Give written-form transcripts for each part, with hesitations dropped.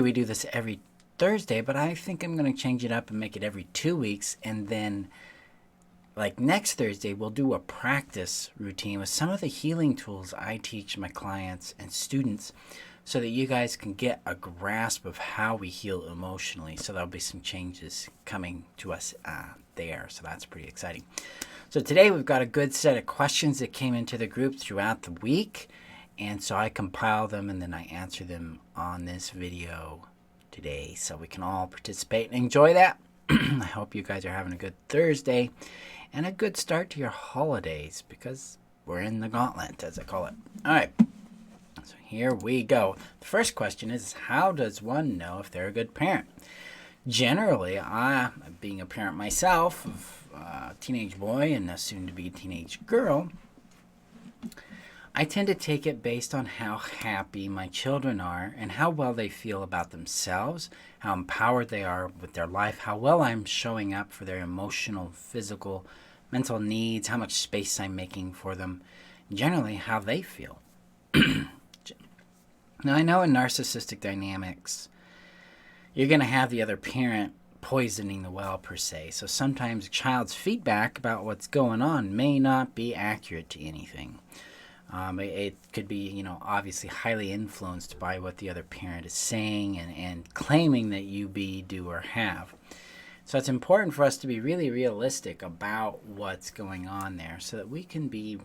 we do this every Thursday, but I think I'm going to change it up and make it every 2 weeks. And then, like next Thursday, we'll do a practice routine with some of the healing tools I teach my clients and students so that you guys can get a grasp of how we heal emotionally. So there'll be some changes coming to us there. So that's pretty exciting. So today we've got a good set of questions that came into the group throughout the week. And so I compile them and then I answer them on this video today so we can all participate and enjoy that. I hope you guys are having a good Thursday and a good start to your holidays because we're in the gauntlet, as I call it. All right, so here we go. The first question is, how does one know if they're a good parent? Generally, being a parent myself of a teenage boy and a soon-to-be teenage girl, I tend to take it based on how happy my children are and how well they feel about themselves, how empowered they are with their life, how well I'm showing up for their emotional, physical, mental needs, how much space I'm making for them, generally how they feel. Now, I know in narcissistic dynamics, you're going to have the other parent poisoning the well, per se. So sometimes a child's feedback about what's going on may not be accurate to anything. It could be, obviously highly influenced by what the other parent is saying and claiming that you be, do, or have. So it's important for us to be really realistic about what's going on there so that we can be,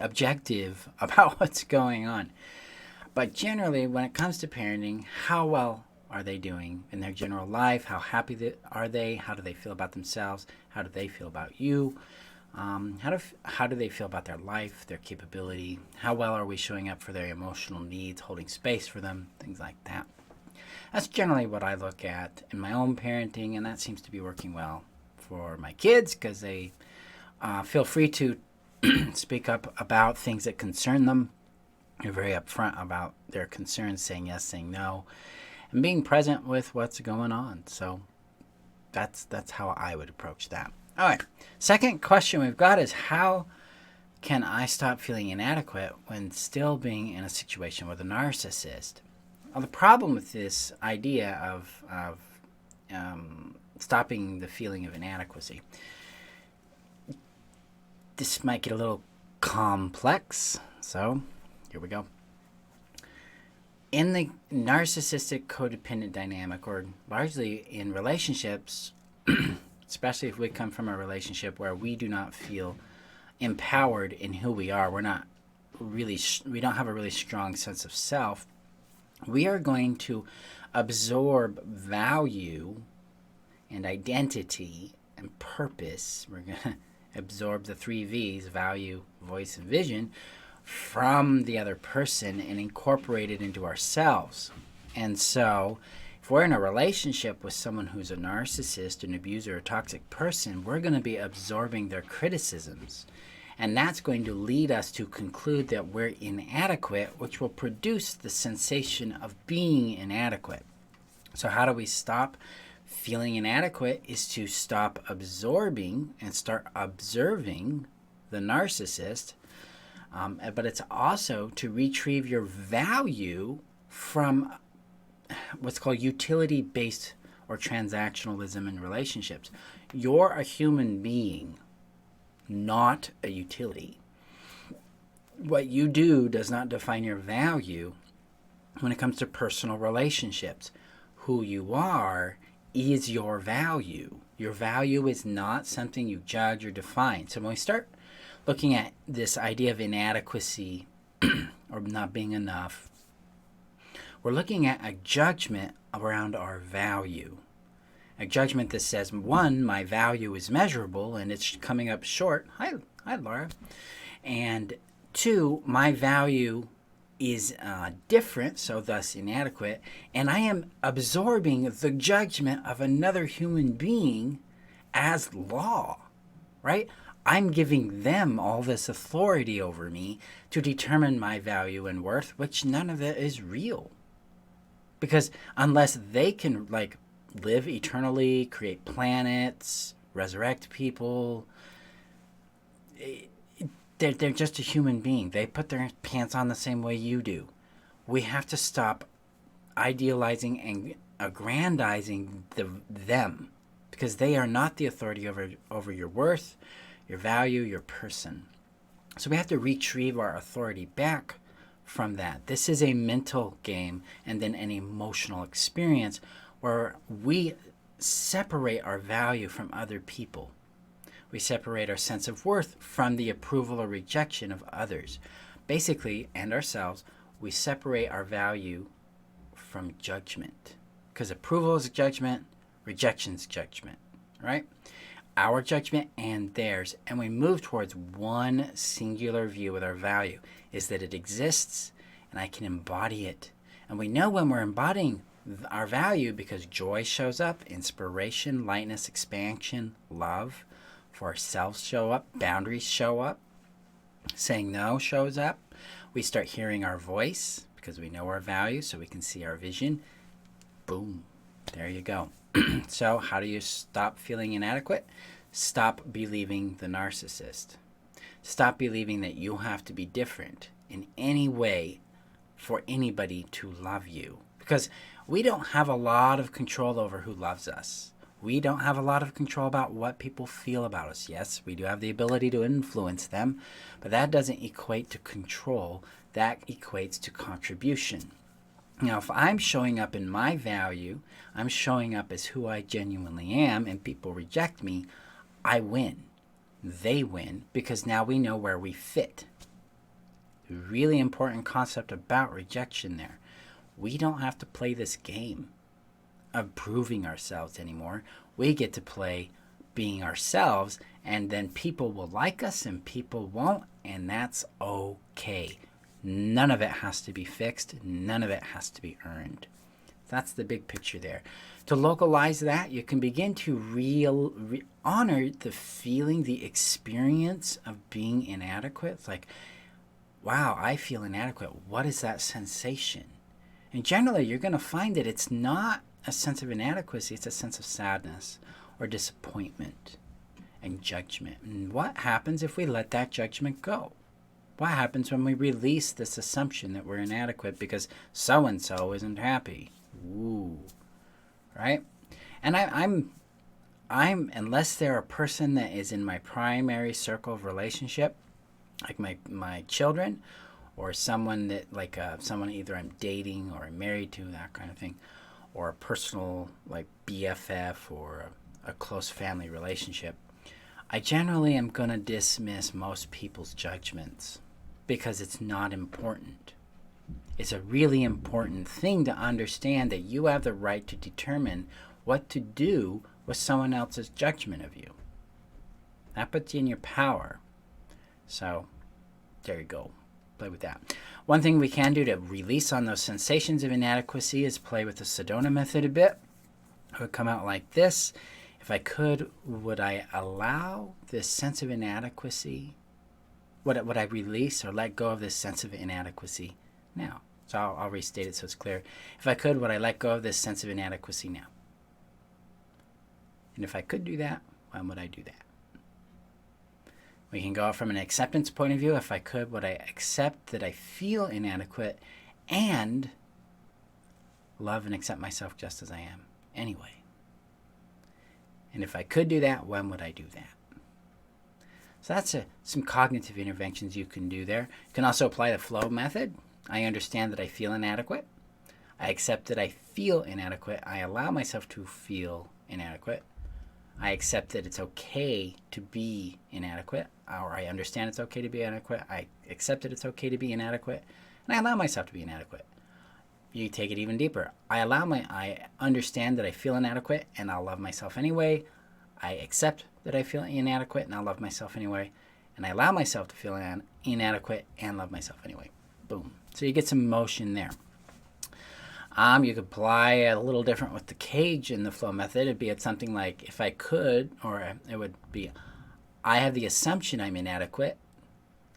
objective about what's going on. But generally, when it comes to parenting, how well are they doing in their general life? How happy are they? How do they feel about themselves? How do they feel about you? How do they feel about their life, their capability? How well are we showing up for their emotional needs, holding space for them, things like that? That's generally what I look at in my own parenting, and that seems to be working well for my kids because they feel free to speak up about things that concern them. They're very upfront about their concerns, saying yes, saying no, and being present with what's going on. So that's how I would approach that. All right. Second question we've got is, how can I stop feeling inadequate when still being in a situation with a narcissist? Well, the problem with this idea of stopping the feeling of inadequacy, this might get a little complex. So here we go. In the narcissistic codependent dynamic, or largely in relationships, especially if we come from a relationship where we do not feel empowered in who we are, we don't have a really strong sense of self, we are going to absorb value and identity and purpose. We're going to absorb the 3 V's, value, voice, and vision, from the other person and incorporate it into ourselves. And so if we're in a relationship with someone who's a narcissist, an abuser, a toxic person, we're going to be absorbing their criticisms. And that's going to lead us to conclude that we're inadequate, which will produce the sensation of being inadequate. So how do we stop feeling inadequate? Is to stop absorbing and start observing the narcissist. But it's also to retrieve your value from what's called utility-based or transactionalism in relationships. You're a human being, not a utility. What you do does not define your value when it comes to personal relationships. Who you are is your value. Your value is not something you judge or define. So when we start looking at this idea of inadequacy or not being enough, we're looking at a judgment around our value. A judgment that says, one, my value is measurable and it's coming up short. Hi, Laura. And two, my value is different, so thus inadequate, and I am absorbing the judgment of another human being as law, right? I'm giving them all this authority over me to determine my value and worth, which none of it is real. Because unless they can live eternally, create planets, resurrect people, they're just a human being. They put their pants on the same way you do. We have to stop idealizing and aggrandizing them, because they are not the authority over your worth, your value, your person. So we have to retrieve our authority back from that. This is a mental game and then an emotional experience where we separate our value from other people. We separate our sense of worth from the approval or rejection of others. Basically, and ourselves, we separate our value from judgment. Because approval is judgment, rejection is judgment, right? Our judgment and theirs. And we move towards one singular view with our value, is that it exists and I can embody it. And we know when we're embodying our value because joy shows up, inspiration, lightness, expansion, love for ourselves show up, boundaries show up, saying no shows up. We start hearing our voice because we know our value, so we can see our vision. Boom. There you go. So how do you stop feeling inadequate? Stop believing the narcissist. Stop believing that you have to be different in any way for anybody to love you. Because we don't have a lot of control over who loves us. We don't have a lot of control about what people feel about us. Yes, we do have the ability to influence them, but that doesn't equate to control. That equates to contribution. Now, if I'm showing up in my value, I'm showing up as who I genuinely am, and people reject me, I win. They win, because now we know where we fit. Really important concept about rejection there. We don't have to play this game of proving ourselves anymore. We get to play being ourselves, and then people will like us and people won't, and that's okay. None of it has to be fixed. None of it has to be earned. That's the big picture there. To localize that, you can begin to honor the feeling, the experience of being inadequate. It's like, wow, I feel inadequate. What is that sensation? And generally, you're going to find that it's not a sense of inadequacy. It's a sense of sadness or disappointment and judgment. And what happens if we let that judgment go? What happens when we release this assumption that we're inadequate because so-and-so isn't happy? Ooh, right? And I'm unless they're a person that is in my primary circle of relationship, like my children, or someone that someone either I'm dating or I'm married to, that kind of thing, or a personal like BFF or a close family relationship, I generally am going to dismiss most people's judgments because it's not important. It's a really important thing to understand that you have the right to determine what to do with someone else's judgment of you. That puts you in your power. So there you go. Play with that. One thing we can do to release on those sensations of inadequacy is play with the Sedona method a bit. It would come out like this. If I could, would I allow this sense of inadequacy? Would I release or let go of this sense of inadequacy now? So I'll restate it so it's clear. If I could, would I let go of this sense of inadequacy now? And if I could do that, when would I do that? We can go from an acceptance point of view. If I could, would I accept that I feel inadequate and love and accept myself just as I am anyway? And if I could do that, when would I do that? So that's some cognitive interventions you can do there. You can also apply the flow method. I understand that I feel inadequate. I accept that I feel inadequate. I allow myself to feel inadequate. I accept that it's okay to be inadequate, or I understand it's okay to be inadequate. I accept that it's okay to be inadequate, and I allow myself to be inadequate. You take it even deeper. I understand that I feel inadequate, and I'll love myself anyway. I accept that I feel inadequate, and I'll love myself anyway. And I allow myself to feel inadequate and love myself anyway. Boom. So you get some motion there. You could apply a little different with the cage in the flow method. It'd be something like, if I could, or it would be, I have the assumption I'm inadequate.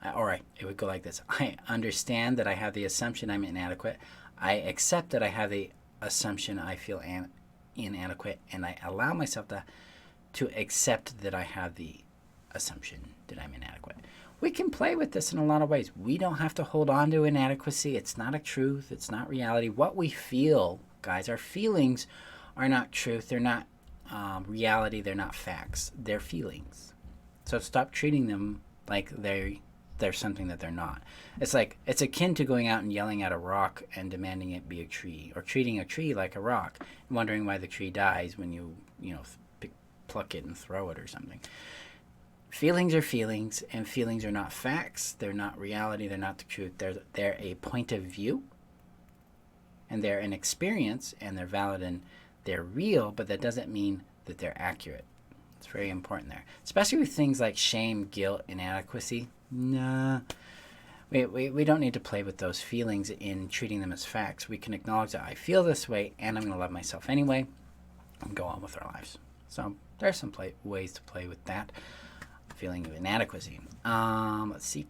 It would go like this. I understand that I have the assumption I'm inadequate. I accept that I have the assumption I feel inadequate, and I allow myself to accept that I have the assumption that I'm inadequate. we can play with this in a lot of ways. We don't have to hold on to inadequacy. It's not a truth. It's not reality. What we feel, guys, our feelings are not truth. They're not reality. They're not facts. They're feelings. So stop treating them like they're something that they're not. It's akin to going out and yelling at a rock and demanding it be a tree, or treating a tree like a rock and wondering why the tree dies when you pluck it and throw it or something. Feelings are feelings, and feelings are not facts. They're not reality. They're not the truth. They're a point of view, and they're an experience, and they're valid, and they're real, but that doesn't mean that they're accurate. It's very important there, especially with things like shame, guilt, inadequacy. Nah, we don't need to play with those feelings in treating them as facts. We can acknowledge that I feel this way, and I'm going to love myself anyway, and go on with our lives. So there's some ways to play with that feeling of inadequacy. Let's see.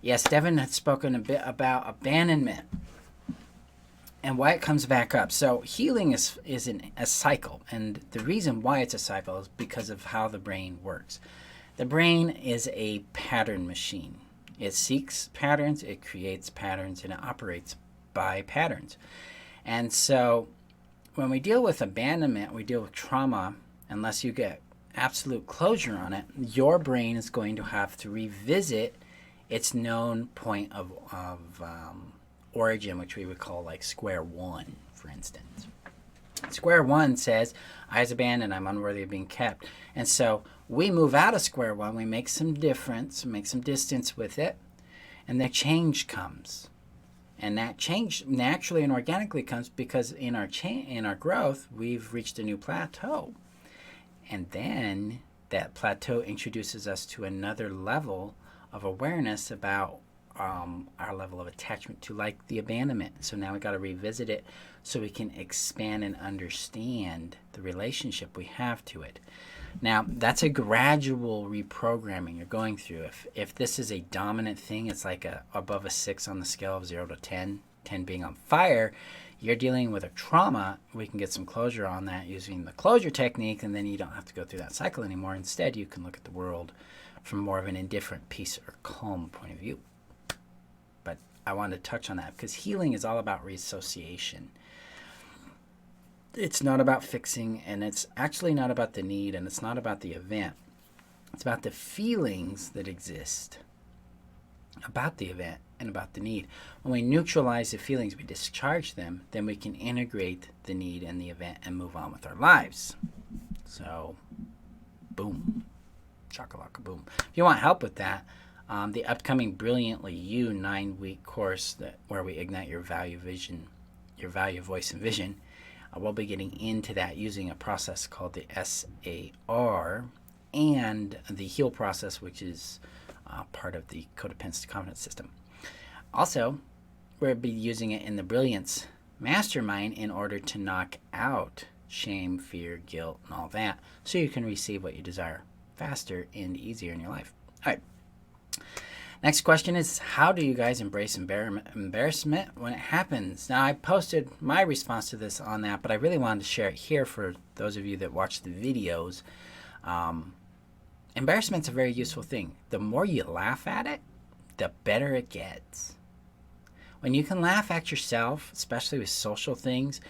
Yes, Devin had spoken a bit about abandonment and why it comes back up. So healing is a cycle, and the reason why it's a cycle is because of how the brain works. The brain is a pattern machine. It seeks patterns, it creates patterns, and it operates by patterns. And so when we deal with abandonment, we deal with trauma, unless you get absolute closure on it, your brain is going to have to revisit its known point of origin, which we would call like square one, for instance. Square one says, I was abandoned, I'm unworthy of being kept. And so we move out of square one, we make some difference, make some distance with it, and the change comes. And that change naturally and organically comes because in our growth, we've reached a new plateau. And then that plateau introduces us to another level of awareness about our level of attachment to, like, the abandonment. So now we got to revisit it so we can expand and understand the relationship we have to it. Now, that's a gradual reprogramming you're going through. If this is a dominant thing, it's like above a 6 on the scale of 0 to 10, 10 being on fire. You're dealing with a trauma. We can get some closure on that using the closure technique, and then you don't have to go through that cycle anymore. Instead, you can look at the world from more of an indifferent, peace, or calm point of view. But I wanted to touch on that because healing is all about reassociation. It's not about fixing, and it's actually not about the need, and it's not about the event. It's about the feelings that exist about the event and about the need. When we neutralize the feelings, we discharge them, then we can integrate the need and the event and move on with our lives. So, boom. Chakalaka boom. If you want help with that, the upcoming Brilliantly You 9-week course where we ignite your value, voice, and vision, we'll be getting into that using a process called the SAR and the HEAL process, which is part of the Codependency confidence system. Also, we'll be using it in the Brilliance Mastermind in order to knock out shame, fear, guilt, and all that, so you can receive what you desire faster and easier in your life. All right. Next question is, how do you guys embrace embarrassment when it happens? Now, I posted my response to this on that, but I really wanted to share it here for those of you that watch the videos. Embarrassment's a very useful thing. The more you laugh at it, the better it gets. When you can laugh at yourself, especially with social things,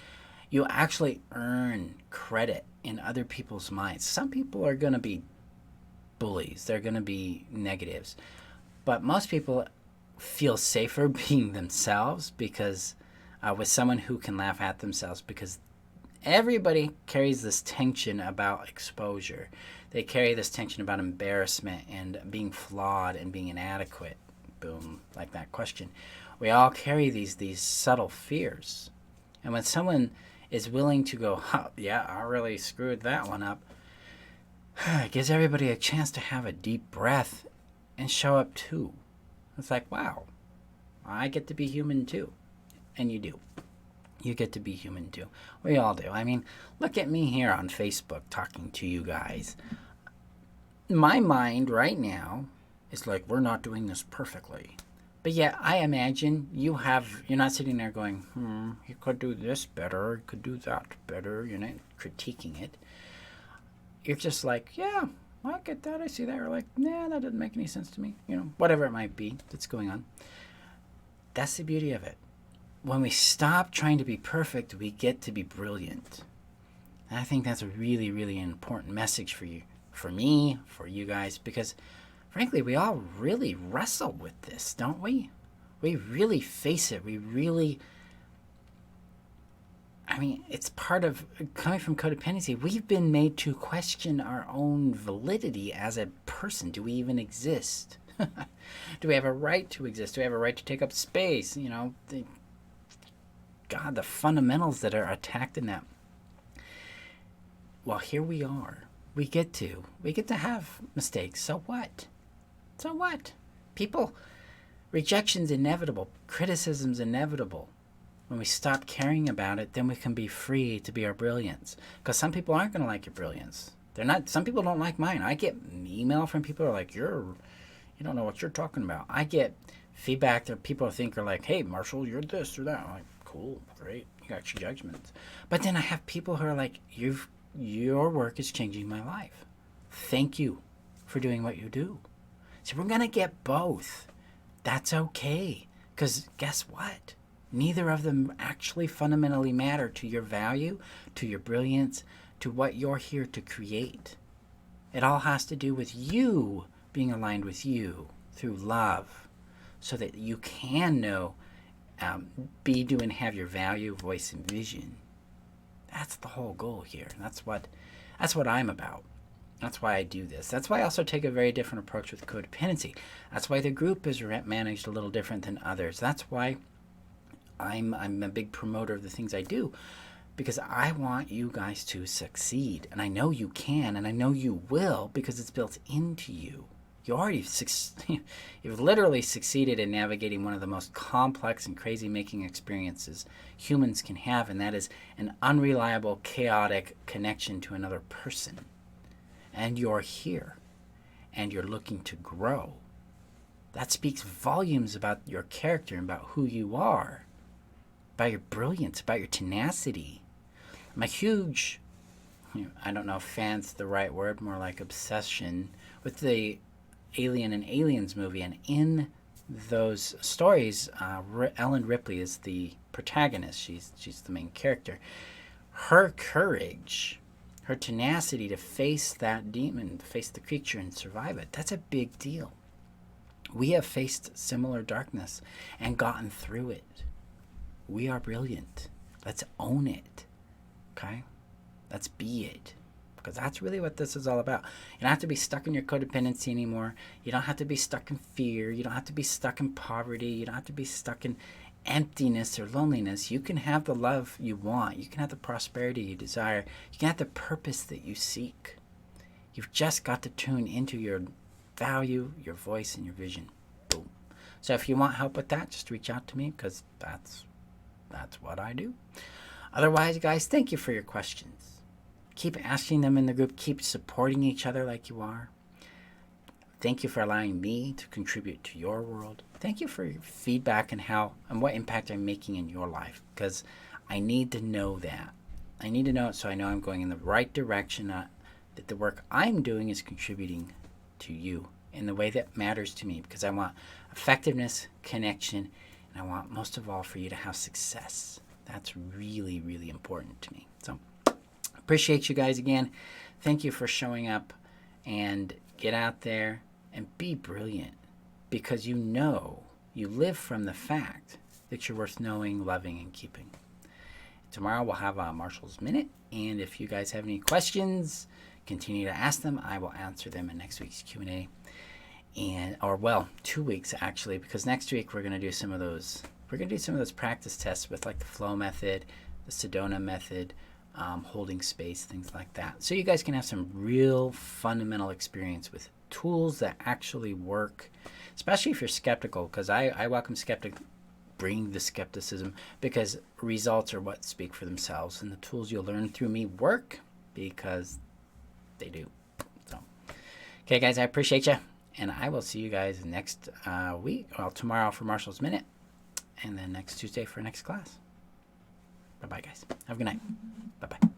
you actually earn credit in other people's minds. Some people are going to be bullies. They're going to be negatives. But most people feel safer being themselves because with someone who can laugh at themselves, because everybody carries this tension about exposure. They carry this tension about embarrassment and being flawed and being inadequate. Boom, like that question. We all carry these subtle fears. And when someone is willing to go, yeah, I really screwed that one up, it gives everybody a chance to have a deep breath and show up too. It's like, wow, I get to be human too. And you do. You get to be human too. We all do. I mean, look at me here on Facebook talking to you guys. My mind right now is like, we're not doing this perfectly. But yet, I imagine you're not sitting there going, you could do this better, you could do that better, critiquing it. You're just like, yeah, Well, I get that, I see that. Or like, nah, that doesn't make any sense to me. Whatever it might be that's going on. That's the beauty of it. When we stop trying to be perfect, we get to be brilliant. And I think that's a really, really important message for you, for me, for you guys, because frankly, we all really wrestle with this, don't we? We really face it. It's part of coming from codependency. We've been made to question our own validity as a person. Do we even exist? Do we have a right to exist? Do we have a right to take up space? The fundamentals that are attacked in that. Well, here we are. We get to have mistakes. So what? Rejection's inevitable. Criticism's inevitable. When we stop caring about it, then we can be free to be our brilliance. Because some people aren't going to like your brilliance. Some people don't like mine. I get email from people who are like, you don't know what you're talking about. I get feedback that people think are like, hey, Marshall, you're this or that. I'm like, cool, great. You got your judgments. But then I have people who are like, your work is changing my life. Thank you for doing what you do. So we're going to get both. That's okay. Because guess what? Neither of them actually fundamentally matter to your value, to your brilliance, to what you're here to create. It all has to do with you being aligned with you through love so that you can know, be, do, and have your value, voice, and vision. That's the whole goal here. That's what I'm about. That's why I do this. That's why I also take a very different approach with codependency. That's why the group is managed a little different than others. That's why I'm a big promoter of the things I do, because I want you guys to succeed. And I know you can, and I know you will, because it's built into you. You've literally succeeded in navigating one of the most complex and crazy-making experiences humans can have, and that is an unreliable, chaotic connection to another person. And you're here, and you're looking to grow. That speaks volumes about your character and about who you are, about your brilliance, about your tenacity. I'm a huge, I don't know if fan's the right word, more like obsession, with the Alien and Aliens movie. And in those stories, Ellen Ripley is the protagonist. She's the main character. Her courage, her tenacity to face that demon, face the creature and survive it, that's a big deal. We have faced similar darkness and gotten through it. We are brilliant. Let's own it. Okay? Let's be it. Because that's really what this is all about. You don't have to be stuck in your codependency anymore. You don't have to be stuck in fear. You don't have to be stuck in poverty. You don't have to be stuck in emptiness or loneliness. You can have the love you want. You can have the prosperity you desire. You can have the purpose that you seek. You've just got to tune into your value, your voice, and your vision. Boom. So if you want help with that, just reach out to me, because that's what I do. Otherwise, guys, thank you for your questions. Keep asking them in the group. Keep supporting each other like you are. Thank you for allowing me to contribute to your world. Thank you for your feedback and what impact I'm making in your life, because I need to know that. I need to know it so I know I'm going in the right direction, that the work I'm doing is contributing to you in the way that matters to me, because I want effectiveness, connection, and I want most of all for you to have success. That's really, really important to me. So appreciate you guys again. Thank you for showing up, and get out there and be brilliant, because you live from the fact that you're worth knowing, loving, and keeping. Tomorrow we'll have Marshall's Minute, and if you guys have any questions, continue to ask them. I will answer them in next week's Q&A. 2 weeks actually, because next week we're going to do some of those practice tests with like the flow method, the Sedona method, holding space, things like that. So you guys can have some real fundamental experience with tools that actually work, especially if you're skeptical, because I welcome skeptics. Bring the skepticism, because results are what speak for themselves, and the tools you'll learn through me work because they do. So, okay, guys, I appreciate you, and I will see you guys next week. Well, tomorrow for Marshall's Minute, and then next Tuesday for next class. Bye-bye, guys. Have a good night. Bye-bye.